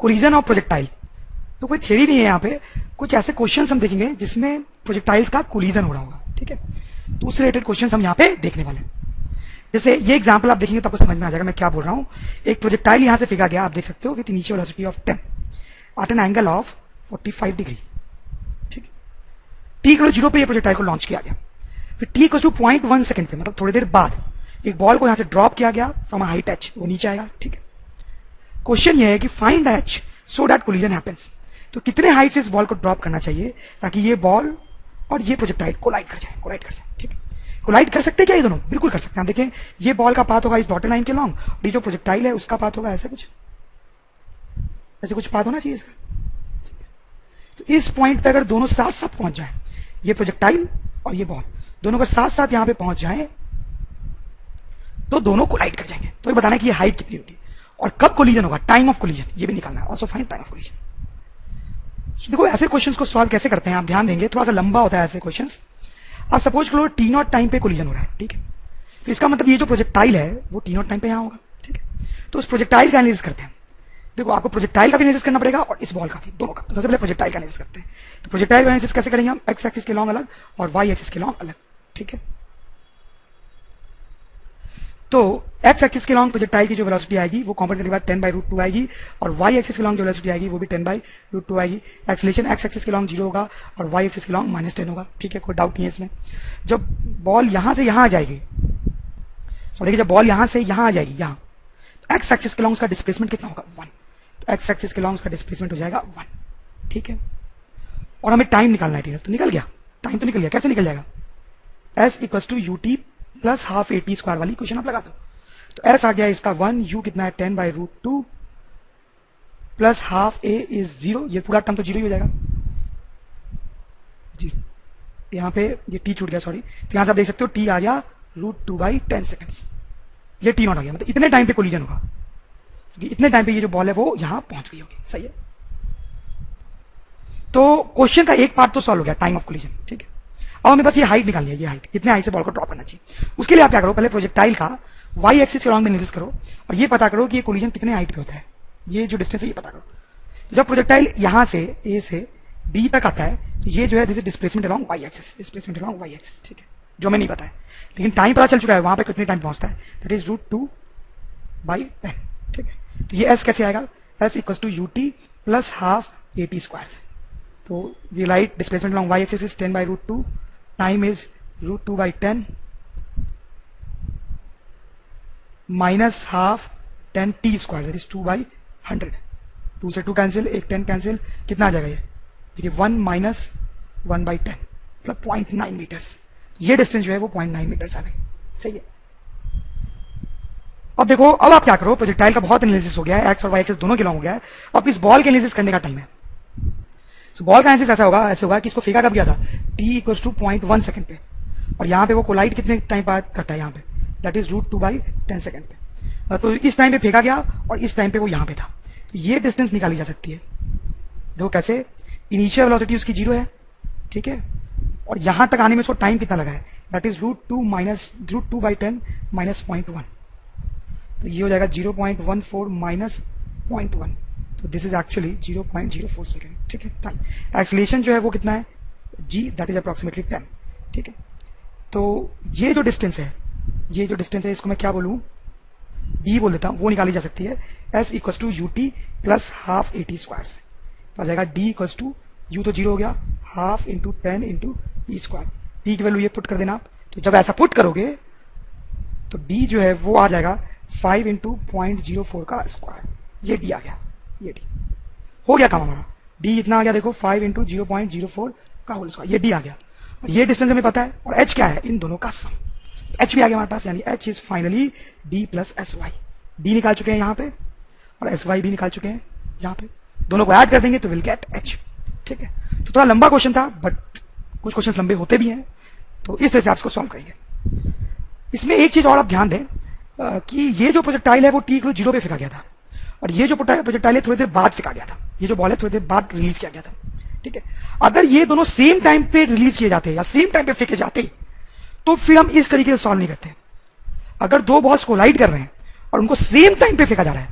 Collision और projectile, तो कोई थ्योरी नहीं है यहाँ पे, कुछ ऐसे क्वेश्चंस हम देखेंगे जिसमें प्रोजेक्टाइल्स का कोलिजन हो रहा होगा, ठीक है। तो उससे रिलेटेड क्वेश्चंस हम यहाँ पे देखने वाले हैं। जैसे ये एग्जांपल आप देखेंगे तो आपको समझ में आ जाएगा मैं क्या बोल रहा हूँ। एक प्रोजेक्टाइल यहाँ से फेंका गया, आप देख सकते हो with initial velocity of 10 at an angle of 45 degree, ठीक है। टी इक्वल 0 पे ये प्रोजेक्टाइल को लॉन्च किया गया, फिर टी इक्वल टू 0.1 सेकंड पे, मतलब थोड़ी देर बाद एक बॉल को यहाँ से ड्रॉप किया गया फ्रॉम अ हाइट h, वो नीचे आएगा, ठीक है। क्वेश्चन ये है कि find h so that collision happens, तो कितने हाइट से इस बॉल को ड्रॉप करना चाहिए ताकि ये बॉल और ये प्रोजेक्टाइल कोलाइड कर जाए, ठीक है। कोलाइड कर सकते हैं क्या ये दोनों? बिल्कुल कर सकते हैं। हम देखें ये बॉल का पाथ होगा इस डॉटेड लाइन के लॉन्ग, और ये जो प्रोजेक्टाइल है उसका पाथ होगा ऐसे कुछ पाथ होना चाहिए इसका। तो इस पॉइंट पे अगर दोनों साथ साथ पहुंच जाए, ये प्रोजेक्टाइल और ये बॉल दोनों अगर साथ साथ यहां पे पहुंच जाए तो दोनों कोलाइड कर जाएंगे। तो ये बताना है कि ये हाइट कितनी होगी और कब कोलिजन होगा, टाइम ऑफ कोलिजन ये भी निकालना है। Also find time of collision. देखो ऐसे क्वेश्चंस को सॉल्व कैसे करते हैं आप ध्यान देंगे, थोड़ा सा लंबा होता है ऐसे क्वेश्चंस। आप सपोज करो t0 टाइम पे कोलिजन हो रहा है, ठीक है। तो इसका मतलब ये जो प्रोजेक्टाइल है वो t0 टाइम पे यहां होगा, ठीक है। तो उस प्रोजेक्टाइल का एनालिसिस करते हैं। देखो आपको प्रोजेक्टाइल का भी एनालिसिस करना पड़ेगा और इस बॉल का भी, दोनों का। तो सबसे पहले प्रोजेक्टाइल का एनालिसिस करते हैं। तो प्रोजेक्टाइल का एनालिसिस कैसे करेंगे हम? एक्स एक्सिस के लॉन्ग अलग और वाई एक्सिस के लॉन्ग अलग, ठीक है। तो एक्स एक्सिस के लॉन्ग प्रोजेक्टाइल की जो वेलोसिटी आएगी वो कंपोनेंट के बाद 10/√2 आएगी, और वाई एक्सिस के लॉन्ग जो वेलोसिटी आएगी वो भी 10/√2 आएगी। एक्सीलरेशन एक्स एक्सिस के लॉन्ग 0 होगा और वाई एक्सिस के लॉन्ग -10 होगा, ठीक है, कोई डाउट नहीं है इसमें। जब बॉल यहां से यहां आ जाएगी, तो देखिए जब बॉल यहां से यहां आ जाएगी यहां, तो एक्स एक्सिस के लॉन्ग उसका डिस्प्लेसमेंट कितना होगा? 1। तो एक्स एक्सिस के लॉन्ग उसका डिस्प्लेसमेंट हो जाएगा 1, ठीक है। और हमें टाइम निकालना है, तो निकल गया, टाइम तो निकल गया। कैसे निकल जाएगा? S = UT plus half AT square वाली इक्वेशन आप लगा दो। तो S आ गया इसका 1, U कितना है 10/√2 प्लस हाफ A इज 0, ये पूरा टर्म तो 0 ही हो जाएगा, 0। यहाँ पे ये T छूट गया, सॉरी। तो यहाँ से आप देख सकते हो T आ गया √2/10 सेकेंड्स, ये T0 आ गया। मतलब इतने टाइम पे कोलिजन होगा, क्योंकि इतने टाइम पे ये जो बॉल है वो यहाँ पहुंच गई होगी, सही है। तो क्वेश्चन का एक पार्ट तो सॉल्व हो गया, टाइम ऑफ कोलिजन, ठीक है। अब हमें बस ये हाइट निकालनी है, ये हाइट कितने हाइट से बॉल को ड्रॉप करना चाहिए। उसके लिए आप क्या करो, पहले प्रोजेक्टाइल का वाई एक्सिस के लॉन्ग में एनालिसिस करो और ये पता करो कि ये कोलिजन कितने हाइट पे होता है, ये जो डिस्टेंस है ये पता करो। जब प्रोजेक्टाइल यहां से ए से बी तक आता है तो ये जो है this is displacement along Y axis, displacement along Y axis, ठीक है, जो हमें नहीं पता है, लेकिन टाइम पता चल चुका है वहां पे कितने टाइम पहुंचता है, दैट इज √2/10, ठीक है। तो ये एस कैसे आएगा? S = UT plus half AT square से। तो we write displacement along Y axis is 10/√2, time is √2/10 minus half 10T square, that is 2/100। 2 से 2 कैंसिल, एक 10 कैंसिल, कितना आ जाएगा ये? देखिए 1 माइनस 1/10 मतलब 0.9 मीटर्स। ये डिस्टेंस जो है वो 0.9 मीटर्स आ गई, सही है। अब देखो, अब आप क्या करो, प्रोजेक्टाइल का बहुत एनालिसिस हो गया है, एक्स और वाई एक्सिस दोनों के लॉन्ग हो गया है। अब इस बॉल के एनालिसिस करने का टाइम है। तो बॉल का एनालिसिस ऐसे होगा कि इसको फेंका कब गया था? T = 0.1 सेकंड पे, और यहाँ पे वो कोलाइड कितने टाइम बाद करता है यहाँ पे, दैट इज √2/10 सेकंड पे। तो इस टाइम पे फेंका गया और इस टाइम पे वो यहाँ पे था, तो ये डिस्टेंस निकाली जा सकती है। देखो कैसे, इनिशियल वेलोसिटी उसकी 0 है, ठीक है, और यहां तक आने में उसको टाइम कितना लगा है, दैट इज √2/10 माइनस 0.1, तो ये हो जाएगा 0.14 माइनस 0.1, तो दिस इज एक्चुअली 0.04 सेकेंड, ठीक है। टाइम एक्सीलरेशन जो है वो कितना है? G, दैट इज अप्रोक्सीमेटली 10, ठीक है। तो ये जो डिस्टेंस है इसको मैं क्या बोलूं, D बोल देता हूं, वो निकाली जा सकती है S = UT plus half AT square से। तो आ जाएगा D = U तो 0 हो गया, half into 10 into E square. D की वैल्यू ये पुट कर देना आप। तो जब ऐसा पुट करोगे तो D जो है वो आ जाएगा 5 इंटू 0.04 का स्क्वायर, ये D आ गया, ये D हो गया काम हमारा। D इतना आ गया, देखो 5 इंटू 0.04 का होल स्क्वायर, ये D आ गया। और ये डिस्टेंस हमें पता है, और H क्या है? इन दोनों का सम, H भी आ गया हमारे पास, यानी H is finally D plus SY। D निकाल चुके हैं यहाँ पे और SY भी निकाल चुके हैं यहाँ पे, दोनों को ऐड कर देंगे तो विल गेट H, ठीक है। तो थोड़ा लंबा क्वेश्चन था, बट कुछ क्वेश्चन लंबे होते भी हैं, तो इस तरह से आप इसको सॉल्व करेंगे। इसमें एक चीज और आप ध्यान दें कि ये जो प्रोजेक्टाइल है वो T = 0 पे फेंका गया था, और ये जो प्रोजेक्टाइल है थोड़ी देर बाद फेंका गया था, ये जो बॉल है थोड़ी देर बाद रिलीज किया गया था, ठीक है। अगर ये दोनों सेम टाइम पे रिलीज किए जाते या सेम टाइम पे फेंके जाते तो फिर हम इस तरीके से सॉल्व नहीं करते। अगर दो बॉल्स कोलाइड कर रहे हैं और उनको सेम टाइम पे फेंका जा रहा है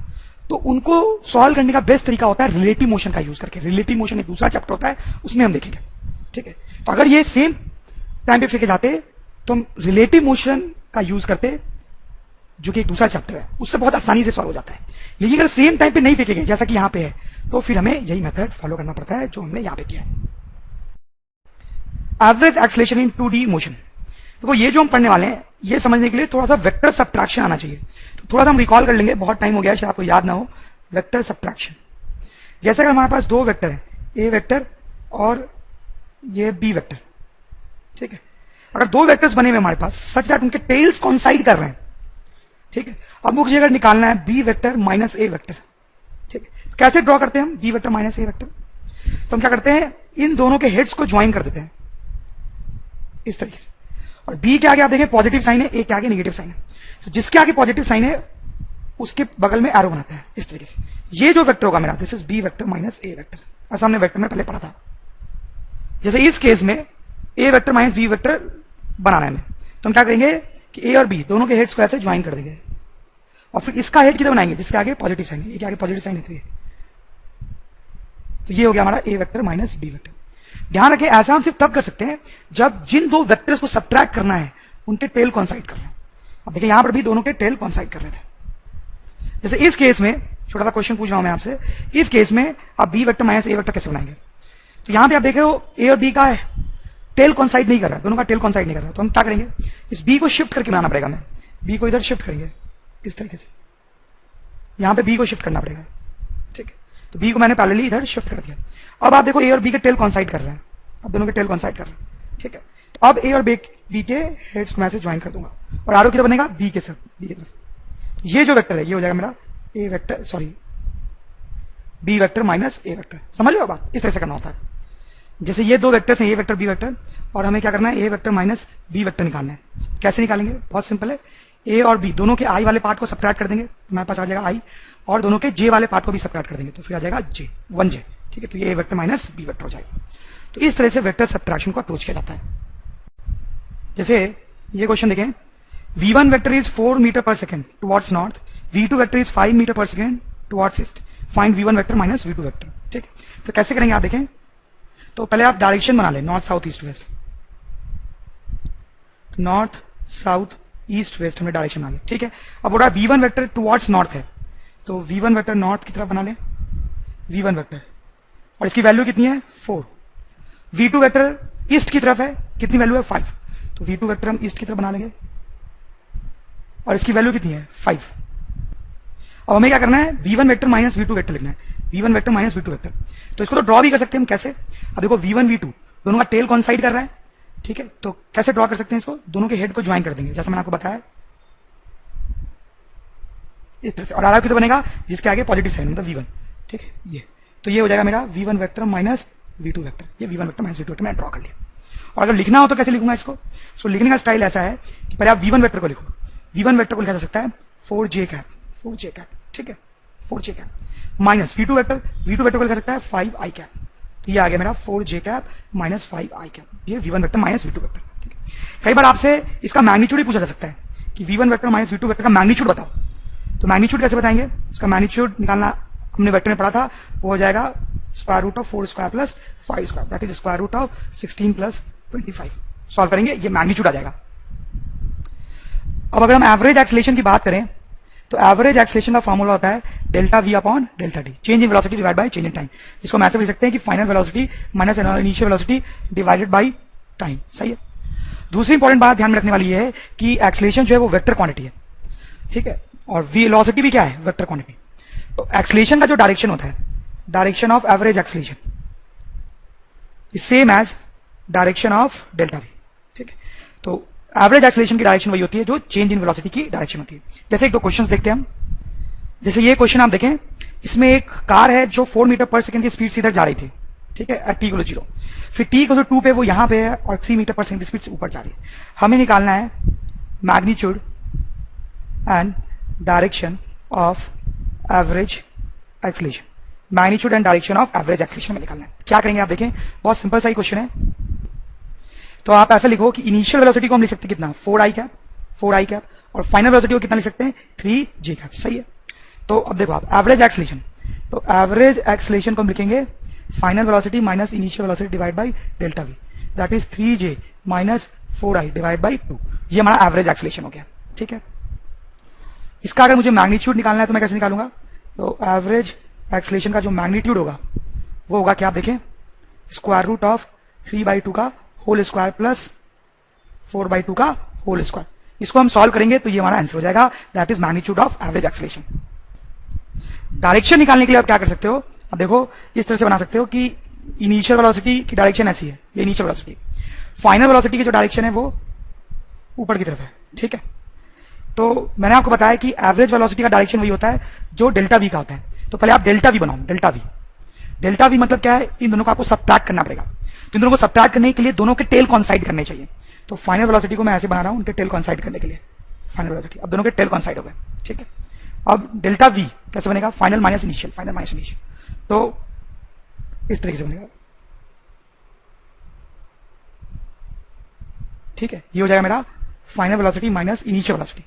तो उनको सॉल्व करने का बेस्ट तरीका होता है रिलेटिव मोशन का यूज करके। रिलेटिव मोशन एक दूसरा चैप्टर होता है, उसमें हम देखेंगे, ठीक है। तो अगर ये सेम टाइम पे फेंके जाते तो हम रिलेटिव मोशन का यूज करते, जो कि एक दूसरा चैप्टर है, उससे बहुत आसानी से सॉल्व हो जाता है। लेकिन अगर सेम टाइम पे नहीं फेंके गए जैसा कि यहां पे है, तो फिर हमें यही मेथड फॉलो करना पड़ता है जो हमने यहां पे किया है। Average acceleration in 2D motion. देखो ये जो हम पढ़ने वाले हैं, ये समझने के लिए थोड़ा सा वेक्टर सब्ट्रैक्शन आना चाहिए। तो थोड़ा सा हम रिकॉल कर लेंगे, बहुत टाइम हो गया शायद आपको याद ना हो। वेक्टर सब्ट्रैक्शन, जैसे अगर हमारे पास दो वेक्टर है, ए वेक्टर और ये बी वेक्टर, ठीक है। अगर दो वेक्टर्स बने हुए हमारे पास सच दैट उनके टेल्स कॉन्साइड कर रहे हैं, ठीक है। अब मुझे अगर निकालना है B vector minus A vector, ठीक है। कैसे ड्रॉ करते हैं हम B vector minus A vector? तो हम क्या करते हैं, इन दोनों के हेड्स को ज्वाइन कर देते हैं इस तरीके से। और बी के आगे आप देखें पॉजिटिव साइन है, ए के आगे नेगेटिव साइन है। तो जिसके आगे पॉजिटिव साइन है उसके बगल में एरो बनाते हैं इस तरीके से। ये जो वेक्टर होगा मेरा, this is B vector minus A vector, ऐसा हमने वेक्टर में पहले पढ़ा था। जैसे इस केस में ए वेक्टर माइनस बी वेक्टर बनाना है हमें, तो हम क्या करेंगे कि ए और बी दोनों के हेड्स को ऐसे ज्वाइन कर देंगे, और फिर इसका हेड किधर बनाएंगे, जिसके आगे पॉजिटिव साइन है, ए के आगे पॉजिटिव साइन है। तो ये हो गया हमारा ए वेक्टर माइनस बी वेक्टर। ध्यान रखें, ऐसा हम सिर्फ तब कर सकते हैं जब जिन दो वेक्टर्स को सब्ट्रैक्ट करना है उनके टेल कॉन्साइड कर रहे हैं। अब देखिए यहां पर भी दोनों के टेल कॉन्साइड कर रहे थे। जैसे इस केस में, छोटा सा क्वेश्चन पूछ रहा हूं मैं आपसे, इस केस में आप B vector minus A vector कैसे बनाएंगे? तो यहां पे आप देखे हो ए और बी का है टेल कॉन्साइड नहीं कर रहा है, दोनों का टेल कॉन्साइड नहीं कर रहा है। तो हम क्या करेंगे, इस बी को शिफ्ट करके बनाना पड़ेगा। हमें बी को इधर शिफ्ट करेंगे इस तरीके से, यहां पे बी को शिफ्ट करना पड़ेगा, ठीक है। तो बी को मैंने पैरेलली इधर शिफ्ट कर दिया। अब आप देखो ए और बी के टेल कॉन्साइड कर रहे हैं, अब दोनों के टेल कॉन्साइड कर रहे हैं, ठीक है। तो अब ए और बी के हेड्स को मैं से ज्वाइन कर दूंगा, और आरो किधर बनेगा, बी के तरफ। ये जो वेक्टर है ये हो जाएगा मेरा A vector, sorry B vector minus A vector. समझ लो बात, इस तरह से करना होता है। जैसे ये दो वेक्टर्स हैं, ए वेक्टर बी वेक्टर, और हमें क्या करना है, ए वेक्टर माइनस बी वेक्टर निकालना है। कैसे निकालेंगे, बहुत सिंपल है। ए और बी दोनों के आई वाले पार्ट को सब्ट्रैक्ट कर देंगे, तो हमारे पास आ जाएगा आई, और दोनों के जे वाले पार्ट को भी सब्ट्रैक्ट कर देंगे, तो फिर आ जाएगा जे, 1j, ठीक है। तो ये ए वेक्टर माइनस बी वेक्टर हो जाएगा। तो इस तरह से वेक्टर सब्ट्रैक्शन को अप्रोच किया जाता है। जैसे ये क्वेश्चन देखें, v1 vector is 4 metre per second towards north, v2 vector is 5 metre per second towards east, find v1 vector minus v2 vector, ठीक है। तो कैसे करेंगे आप देखें, तो पहले आप डायरेक्शन बना लें, north south east west. North south east west हमने डायरेक्शन बना लिया, ठीक है। अब बोल रहा है v1 वेक्टर टुवर्ड्स नॉर्थ है, तो v1 वेक्टर नॉर्थ की तरफ बना लें, v1 वेक्टर, और इसकी वैल्यू कितनी है 4। v2 वेक्टर ईस्ट की तरफ है, कितनी वैल्यू है 5, तो v2 वेक्टर हम ईस्ट की तरफ बना लेंगे, और इसकी वैल्यू कितनी है 5। अब हमें क्या करना है, v1 vector minus v2 vector लिखना है, v1 vector minus v2 vector. तो इसको तो ड्रॉ भी कर सकते हैं हम, कैसे, अब देखो v1 v2 दोनों का टेल कॉन्साइड कर रहा है, ठीक है। तो कैसे ड्रॉ कर सकते हैं इसको, दोनों के हेड को ज्वाइन कर देंगे, जैसे मैंने आपको बताया इस तरह से, और आर किधर बनेगा, जिसके आगे पॉजिटिव साइन मतलब v1, ठीक है। ये तो ये हो जाएगा मेरा v1 vector minus v2 vector, ये v1 vector minus v2 vector मैंने ड्रॉ कर लिया। और अगर लिखना हो तो कैसे लिखूंगा इसको, सो लिखने का स्टाइल ऐसा है कि पहले आप v1 वेक्टर को लिखो, v1 वेक्टर को लिखा जा सकता है 4j कैप, ठीक है, 4j cap minus v2 vector को लिखा सकता है 5i कैप। तो ये आ गया मेरा 4j cap minus 5i cap, ये v1 vector minus v2 vector, ठीक है। कई बार आपसे इसका मैग्नीट्यूड ही पूछा जा सकता है कि v1 vector minus v2 vector का मैग्नीट्यूड बताओ, तो मैग्नीट्यूड कैसे बताएंगे, उसका मैग्नीट्यूड निकालना हमने वेक्टर में पढ़ा था, वो हो जाएगा square root of 4 square plus 5 square, that is square root of 16 plus 25। Solve करेंगे, ये मैग्नीट्यूड आ जाएगा। अब अगर हम एवरेज एक्सेलरेशन की बात करें, तो एवरेज एक्सेलरेशन का फॉर्मूला होता है delta V upon delta T, change in velocity divide by change in time, जिसको हम ऐसे लिख सकते हैं कि final velocity minus initial velocity divided by time, सही है। दूसरी इंपॉर्टेंट बात ध्यान में रखने वाली है कि एक्सेलरेशन जो है वो वेक्टर क्वांटिटी है, ठीक है, और वेलोसिटी भी क्या है, वेक्टर क्वांटिटी। तो एक्सेलरेशन का जो डायरेक्शन होता है, direction of average acceleration is same as direction of delta V, ठीक है। तो एवरेज एक्सेलरेशन की डायरेक्शन वही होती है जो चेंज इन वेलोसिटी की डायरेक्शन होती है। जैसे एक दो क्वेश्चंस देखते हैं हम। जैसे ये क्वेश्चन आप देखें, इसमें एक कार है जो 4 मीटर पर सेकंड की स्पीड से इधर जा रही थी, ठीक है, एट t 0, फिर t 2 पे वो यहां पे है और 3 मीटर पर सेकंड की स्पीड से ऊपर जा रही है। हमें निकालना है magnitude and direction of average acceleration, magnitude and direction of average acceleration में निकालना है। क्या करेंगे आप देखें, बहुत सिंपल सा ही क्वेश्चन है। तो आप ऐसा लिखो कि इनिशियल वेलोसिटी को हम लिख सकते हैं कितना, 4i कैप, और फाइनल वेलोसिटी को कितना लिख सकते हैं, 3j कैप, सही है। तो अब देखो आप एवरेज एक्सेलरेशन, तो एवरेज एक्सेलरेशन को हम लिखेंगे final velocity minus initial velocity divide by delta we, that is 3j minus 4i divide by 2। ये हमारा एवरेज एक्सेलरेशन हो गया, ठीक है। इसका अगर मुझे मैग्नीट्यूड निकालना है तो मैं कैसे निकालूंगा, तो एवरेज एक्सेलरेशन का जो मैग्नीट्यूड होगा वो होगा क्या, आप देखें, स्क्वायर रूट ऑफ 3/2 का होल स्क्वायर प्लस 4/2 का होल स्क्वायर। इसको हम सॉल्व करेंगे तो ये हमारा आंसर हो जाएगा, that is magnitude of average acceleration. Direction निकालने के लिए आप क्या कर सकते हो, अब देखो इस तरह से बना सकते हो कि इनिशियल वेलोसिटी की डायरेक्शन ऐसी है, ये इनिशियल वेलोसिटी, फाइनल वेलोसिटी की जो डायरेक्शन है वो ऊपर की तरफ है, ठीक है। तो मैंने आपको बताया कि एवरेज वेलोसिटी का डायरेक्शन वही होता है जो डेल्टा वी का होता है। तो पहले आप डेल्टा वी बनाओ, डेल्टा वी। डेल्टा वी मतलब क्या है, इन दोनों को आपको सबट्रैक्ट करना पड़ेगा। तो इन दोनों को सबट्रैक्ट करने के लिए दोनों के टेल कॉन्साइड करने चाहिए। तो फाइनल वेलोसिटी को मैं ऐसे बना रहा हूं, उनके टेल कॉन्साइड करने के लिए, फाइनल वेलोसिटी, अब दोनों के टेल कॉन्साइड हो गए, ठीक है। अब डेल्टा वी कैसे बनेगा, final minus initial, final minus initial, तो इस तरीके से बनेगा, ठीक है। ये हो जाएगा मेरा final velocity minus initial velocity,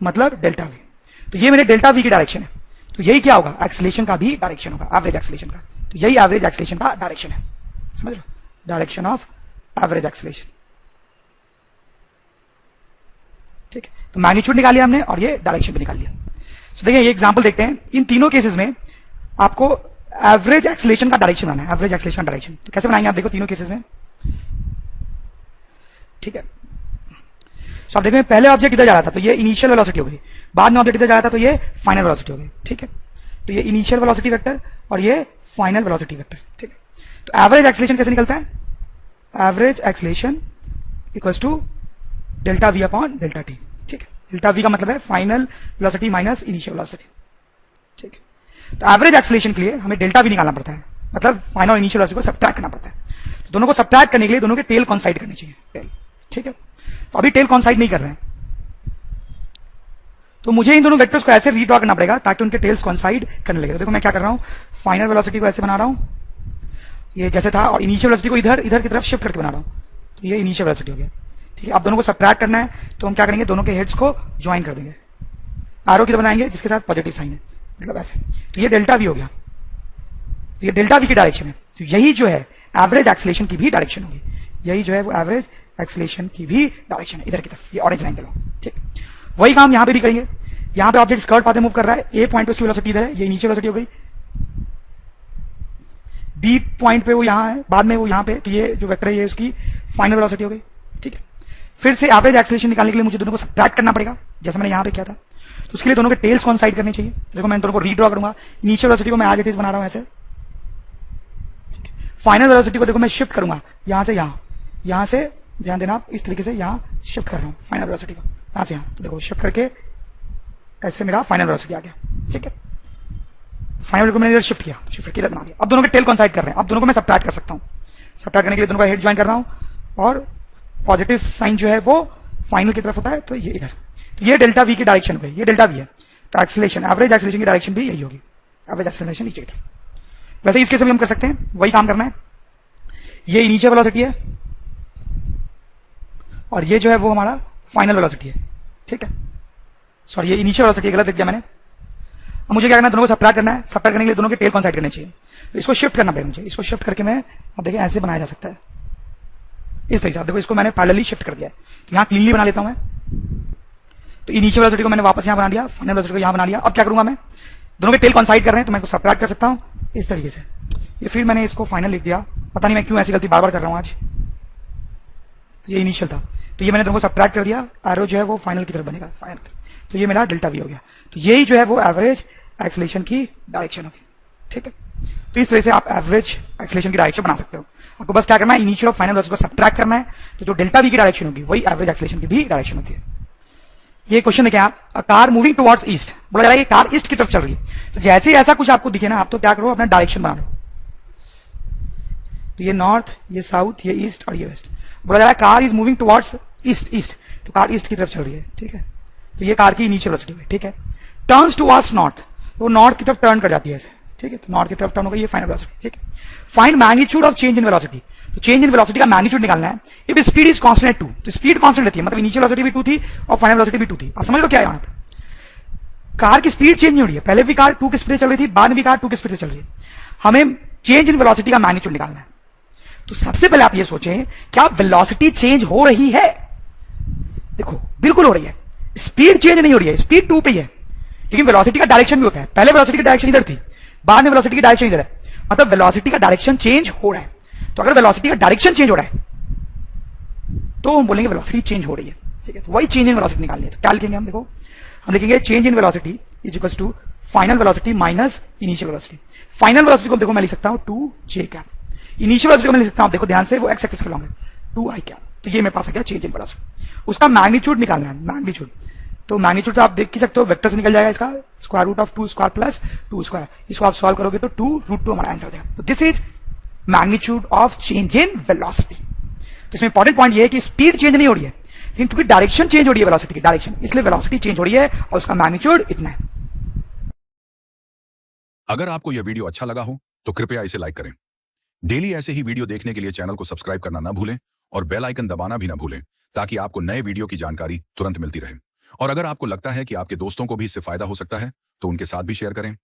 मतलब डेल्टा वी। तो ये मेरे डेल्टा वी की डायरेक्शन है। तो यही क्या होगा, एक्सेलरेशन का भी डायरेक्शन होगा, एवरेज एक्सेलरेशन का। तो यही एवरेज एक्सेलरेशन का डायरेक्शन है, समझ लो, डायरेक्शन ऑफ एवरेज एक्सेलरेशन, ठीक है। तो मैग्नीट्यूड निकाल लिया हमने और ये डायरेक्शन भी निकाल लिया। तो देखिए ये एग्जांपल देखते हैं, इन तीनों केसेस में आपको एवरेज एक्सेलरेशन का डायरेक्शन बनाना है, एवरेज एक्सेलरेशन का डायरेक्शन। तो कैसे बनाएंगे आप देखो तीनों केसेस में, ठीक है। तो आप देखें पहले ऑब्जेक्ट इधर जा रहा था तो ये इनिशियल वेलोसिटी हो गई, बाद में ऑब्जेक्ट इधर जा रहा था तो ये फाइनल वेलोसिटी हो गई, ठीक है। तो ये इनिशियल वेलोसिटी वेक्टर और ये फाइनल वेलोसिटी वेक्टर, ठीक है। तो एवरेज एक्सेलरेशन कैसे निकलता है, average acceleration equals to delta V upon delta T, ठीक है। डेल्टा वी का मतलब है final velocity minus initial velocity, ठीक है। तो एवरेज एक्सेलरेशन के लिए हमें डेल्टा वी निकालना पड़ता है, मतलब फाइनल और इनिशियल वेलोसिटी को सबट्रैक्ट करना पड़ता है। तो दोनों को सबट्रैक्ट करने के लिए दोनों के टेल कॉन्साइड करने चाहिए, टेल, ठीक है। तो अभी टेल कॉन्साइड नहीं कर रहे हैं, तो मुझे इन दोनों वेक्टर्स को ऐसे रीड्रॉ करना पड़ेगा ताकि उनके टेल्स कॉन्साइड करने लगे। तो देखो मैं क्या कर रहा हूं, फाइनल वेलोसिटी को ऐसे बना रहा हूं, ये जैसे था, और इनिशियल वेलोसिटी को इधर इधर की तरफ शिफ्ट करके बना रहा हूं, तो ये इनिशियल वेलोसिटी हो गया, ठीक है। अब दोनों को सबट्रैक्ट करना है तो हम क्या करेंगे, दोनों के हेड्स को ज्वाइन कर देंगे, आरो की तरफ बनाएंगे जिसके साथ पॉजिटिव साइन है, मतलब ऐसे। तो ये डेल्टा वी हो गया, तो ये डेल्टा वी की डायरेक्शन है। तो यही जो है एवरेज एक्सेलरेशन की भी डायरेक्शन होगी, यही जो है वो एवरेज एक्सेलरेशन की भी डायरेक्शन है, इधर की तरफ, ये ऑरेंज लाइन चलो, ठीक। वही काम यहां पे भी करेंगे। यहां पे ऑब्जेक्ट स्कर्ट पाथ में मूव कर रहा है, ए पॉइंट पे उसकी वेलोसिटी इधर है, ये इनिशियल वेलोसिटी हो गई, बी पॉइंट पे वो यहां है, बाद में वो यहां पे, तो ये जो वेक्टर है ये उसकी फाइनल वेलोसिटी हो गई, ठीक है। फिर से एवरेज एक्सेलरेशन निकालने के लिए मुझे दोनों को सबट्रैक्ट करना पड़ेगा, जैसे मैंने यहां पे किया था। तो उसके लिए दोनों के टेल्स कॉन्साइड करने चाहिए। देखो मैं दोनों को रीड्रॉ करूंगा, इनिशियल वेलोसिटी को मैं एज इट इज बना रहा हूं ऐसे, फाइनल वेलोसिटी को देखो मैं शिफ्ट करूंगा यहां से यहां, यहां से ध्यान देना आप, इस तरीके से यहां शिफ्ट कर रहा हूं फाइनल वेलोसिटी को, यहां से यहां। तो देखो शिफ्ट करके ऐसे मेरा फाइनल वेलोसिटी आ गया, ठीक है। फाइनल को मैंने इधर शिफ्ट किया, शिफ्ट करके इधर बना दिया। अब दोनों के टेल कॉन्साइड कर रहे हैं, अब दोनों को मैं सबट्रैक्ट कर सकता हूं। सबट्रैक्ट करने के लिए दोनों का हेड ज्वाइन कर रहा हूं और पॉजिटिव साइन जो है वो फाइनल की तरफ होता है, तो ये इधर। तो ये डेल्टा वी की डायरेक्शन हो गई, ये डेल्टा वी है। तो एक्सेलरेशन, एवरेज एक्सेलरेशन की डायरेक्शन भी यही होगी, एवरेज एक्सेलरेशन नीचे की तरफ। वैसे इसके से भी हम कर सकते हैं, वही काम करना है। ये इनिशियल वेलोसिटी है और ये जो है वो हमारा फाइनल वेलोसिटी है, ठीक है। सॉरी ये इनिशियल वेलोसिटी गलत लिख दिया मैंने। अब मुझे क्या करना है, दोनों को सबट्रैक्ट करना है। सबट्रैक्ट करने के लिए दोनों के टेल कॉन्साइड करने चाहिए। तो इसको शिफ्ट करना पड़ेगा मुझे, इसको शिफ्ट करके मैं, अब देखिए ऐसे बनाया जा सकता है, इस तरीके से। देखो इसको मैंने पैरेलली शिफ्ट कर दिया है, तो यहाँ क्लीनली बना लेता हूं मैं। तो इनिशियल वेलोसिटी को मैंने वापस यहाँ बना दिया, फाइनल वेलोसिटी को यहाँ बना लिया। अब क्या करूंगा मैं, दोनों के टेल कॉन्साइड कर रहे हैं तो मैं इसको सबट्रैक्ट कर सकता हूँ इस तरीके से। ये फिर मैंने इसको फाइनल लिख दिया, पता नहीं मैं क्यों ऐसी गलती बार बार कर रहा हूँ आज। तो ये इनिशियल था, तो ये मैंने दोनों को सबट्रैक्ट कर दिया, एरो जो है वो फाइनल की तरफ बनेगा, फाइनल की तरफ। तो ये मेरा डेल्टा वी हो गया। तो यही जो है वो एवरेज एक्सेलरेशन की डायरेक्शन होगी, ठीक है। तो इस तरह से आप एवरेज एक्सेलरेशन की डायरेक्शन बना सकते हो। आपको बस क्या करना है, इनिशियल और फाइनल वेलोसिटी को सबट्रैक्ट करना है, तो जो डेल्टा वी की डायरेक्शन होगी वही एवरेज एक्सेलरेशन की भी डायरेक्शन होती है। ये क्वेश्चन देखें आप, a car moving towards east, बोला जा रहा है कार ईस्ट की तरफ चल रही है। तो जैसे ही ऐसा कुछ आपको दिखे ना, आप तो क्या करो, अपना डायरेक्शन बना लो। तो ये नॉर्थ, ये साउथ, ये ईस्ट और ये वेस्ट। बोला जा रहा है car is moving towards east, east, तो कार ईस्ट की तरफ चल रही है, ठीक है। तो ये कार की इनिशियल वेलोसिटी है, ठीक है। टर्न्स टुवर्ड्स नॉर्थ, तो नॉर्थ की तरफ टर्न कर जाती है ऐसे, ठीक है। तो नॉर्थ की तरफ टर्न होगा, ये फाइनल वेलोसिटी, ठीक है। Find magnitude of change in velocity, तो चेंज इन वेलोसिटी का मैग्नीट्यूड निकालना है। इफ स्पीड इज कांस्टेंट 2, तो स्पीड कांस्टेंट रहती है, मतलब इनिशियल वेलोसिटी भी 2 थी और फाइनल वेलोसिटी भी 2 थी। आप समझ लो क्या है यहाँ पे, कार की स्पीड चेंज नहीं हो रही है, पहले भी कार 2 की स्पीड से चल रही थी, बाद में भी कार 2 की स्पीड से चल रही है, हमें चेंज इन वेलोसिटी का मैग्नीट्यूड निकालना है। तो सबसे पहले आप ये सोचें, क्या वेलोसिटी चेंज हो रही है? देखो बिल्कुल हो रही है, स्पीड चेंज नहीं हो रही है, स्पीड 2 पे ही है, लेकिन वेलोसिटी का डायरेक्शन भी होता है, पहले वेलोसिटी की डायरेक्शन इधर थी, बाद में वेलोसिटी की डायरेक्शन इधर है, मतलब वेलोसिटी का डायरेक्शन चेंज हो रहा है। तो अगर वेलोसिटी का डायरेक्शन चेंज हो रहा है तो हम बोलेंगे वेलोसिटी चेंज हो रही है, ठीक है। तो वही चेंज इन वेलोसिटी निकालनी है। तो क्या लिखेंगे हम? देखो हम लिखेंगे change in velocity is equal to final velocity minus initial velocity. Final velocity को देखो मैं लिख सकता हूं 2j कैप, इनिशियल वेलोसिटी को मैं लिख सकता हूं, देखो ध्यान से, वो एक्स एक्सिस के लॉन्ग है, 2i कैप। तो ये मेरे पास आ गया चेंज इन वेलोसिटी। उसका मैग्नीट्यूड निकालना है, मैग्नीट्यूड। तो मैग्नीट्यूड तो आप देख ही सकते हो, वेक्टर से निकल जाएगा इसका, square root of 2 square plus 2 square, इसको आप सॉल्व करोगे तो 2√2 हमारा आंसर देगा। तो this is magnitude of change in velocity. तो इसमें इंपॉर्टेंट पॉइंट ये है कि स्पीड चेंज नहीं हो रही है, लेकिन क्योंकि डायरेक्शन चेंज हो रही है, वेलोसिटी की डायरेक्शन, इसलिए वेलोसिटी चेंज हो रही है और उसका मैग्नीट्यूड इतना है। अगर आपको यह वीडियो अच्छा लगा हो तो कृपया इसे लाइक करें। डेली ऐसे ही वीडियो देखने के लिए चैनल को सब्सक्राइब करना ना भूलें और बेल आइकन दबाना भी ना भूलें, ताकि आपको नए वीडियो की जानकारी तुरंत मिलती रहे। और अगर आपको लगता है कि आपके दोस्तों को भी इससे फायदा हो सकता है तो उनके साथ भी शेयर करें।